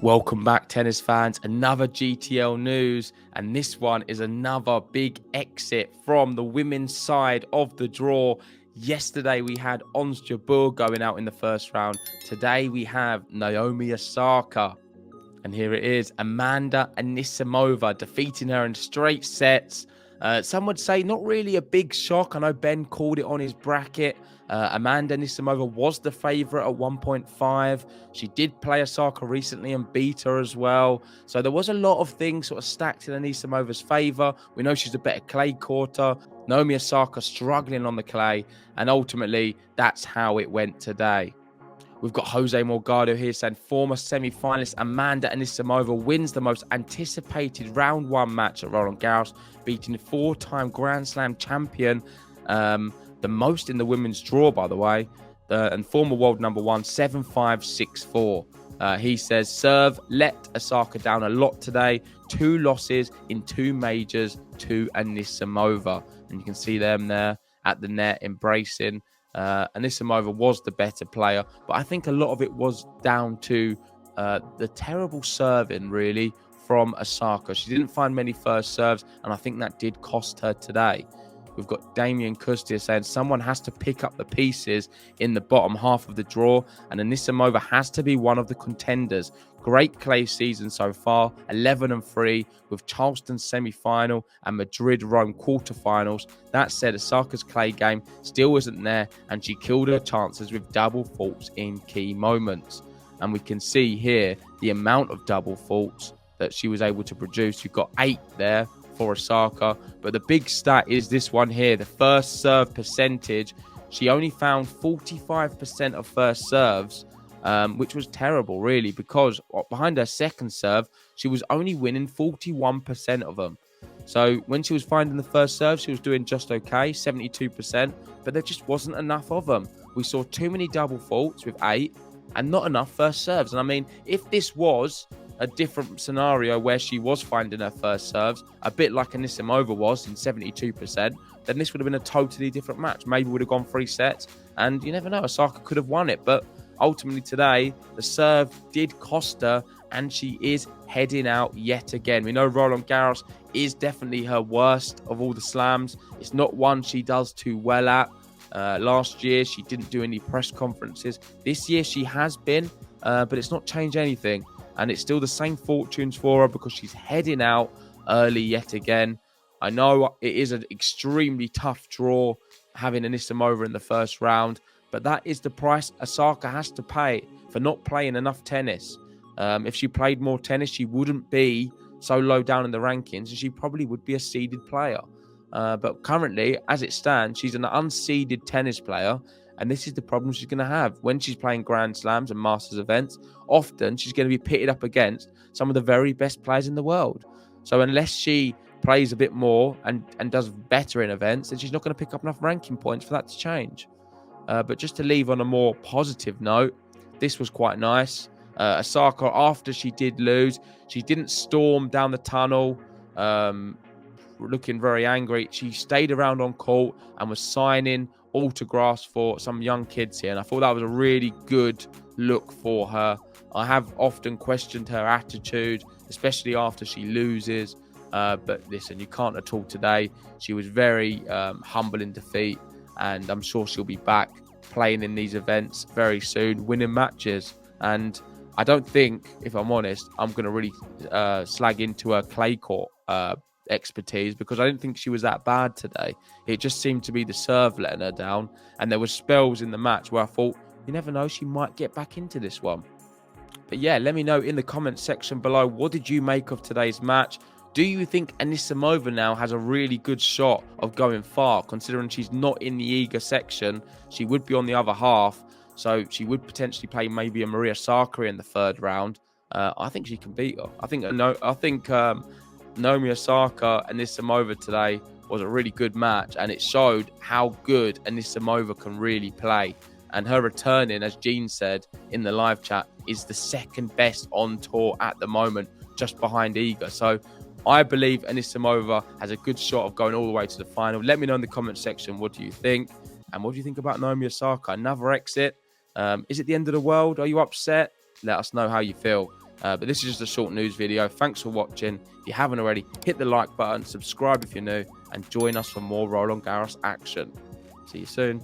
Welcome back, tennis fans. Another GTL news, and this one is another big exit from the women's side of the draw. Yesterday we had Ons Jabeur going out in the first round. Today we have Naomi Osaka. And here it is, Amanda Anisimova defeating her in straight sets. Some would say not really a big shock. I know Ben called it on his bracket. Amanda Anisimova was the favourite at 1.5. She did play Osaka recently and beat her as well. So there was a lot of things sort of stacked in Anisimova's favour. We know she's a better clay courter. Naomi Osaka struggling on the clay. And ultimately, that's how it went today. We've got Jose Morgado here saying former semi-finalist Amanda Anisimova wins the most anticipated round one match at Roland Garros, beating four-time Grand Slam champion, the most in the women's draw, by the way, and former world number one, 7-5, 6-4. He says, serve let Osaka down a lot today. 2 losses in 2 majors to Anisimova. And you can see them there at the net embracing. Anisimova was the better player, but I think a lot of it was down to the terrible serving, really, from Osaka. She didn't find many first serves, and I think that did cost her today. We've got Damien Kustia saying someone has to pick up the pieces in the bottom half of the draw, and Anisimova has to be one of the contenders. Great clay season so far, 11-3 with Charleston semi-final and Madrid-Rome quarterfinals. That said, Osaka's clay game still isn't there, and she killed her chances with double faults in key moments. And we can see here the amount of double faults that she was able to produce. You've got 8 there for Osaka, but the big stat is this one here, the first serve percentage. She only found 45% of first serves, which was terrible, really, because behind her second serve, she was only winning 41% of them. So when she was finding the first serve, she was doing just okay, 72%, but there just wasn't enough of them. We saw too many double faults with 8 and not enough first serves. And I mean, if this was a different scenario where she was finding her first serves, a bit like Anisimova was in 72%, then this would have been a totally different match. Maybe would have gone 3 sets, and you never know, Osaka could have won it. But ultimately today, the serve did cost her, and she is heading out yet again. We know Roland Garros is definitely her worst of all the slams. It's not one she does too well at. Last year, she didn't do any press conferences. This year, she has been, but it's not changed anything. And it's still the same fortunes for her because she's heading out early yet again. I know it is an extremely tough draw having Anisimova in the first round, but that is the price Osaka has to pay for not playing enough tennis. If she played more tennis, she wouldn't be so low down in the rankings, and she probably would be a seeded player. But currently, as it stands, she's an unseeded tennis player, and this is the problem she's going to have. When she's playing Grand Slams and Masters events, often she's going to be pitted up against some of the very best players in the world. So unless she plays a bit more and does better in events, then she's not going to pick up enough ranking points for that to change. But just to leave on a more positive note, this was quite nice. Osaka, after she did lose, she didn't storm down the tunnel, looking very angry. She stayed around on court and was signing autographs for some young kids here, and I thought that was a really good look for her. I have often questioned her attitude, especially after she loses, but listen, you can't at all today. She was very humble in defeat, and I'm sure she'll be back playing in these events very soon, winning matches. And I don't think, if I'm honest, I'm going to really slag into her clay court expertise, because I didn't think she was that bad today. It just seemed to be the serve letting her down, and there were spells in the match where I thought, you never know, she might get back into this one. But yeah, let me know in the comments section below, what did you make of today's match? Do you think Anisimova now has a really good shot of going far, considering she's not in the Iga section? She would be on the other half, so she would potentially play maybe a Maria Sakkari in the third round. I think she can beat her. I think Naomi Osaka and Anisimova today was a really good match, and it showed how good Anisimova can really play. And her returning, as Jean said in the live chat, is the second best on tour at the moment, just behind Iga. So I believe Anisimova has a good shot of going all the way to the final. Let me know in the comment section, what do you think? And what do you think about Naomi Osaka? Another exit. Is it the end of the world? Are you upset? Let us know how you feel. But this is just a short news video. Thanks for watching. If you haven't already, hit the like button, subscribe if you're new, and join us for more Roland Garros action. See you soon.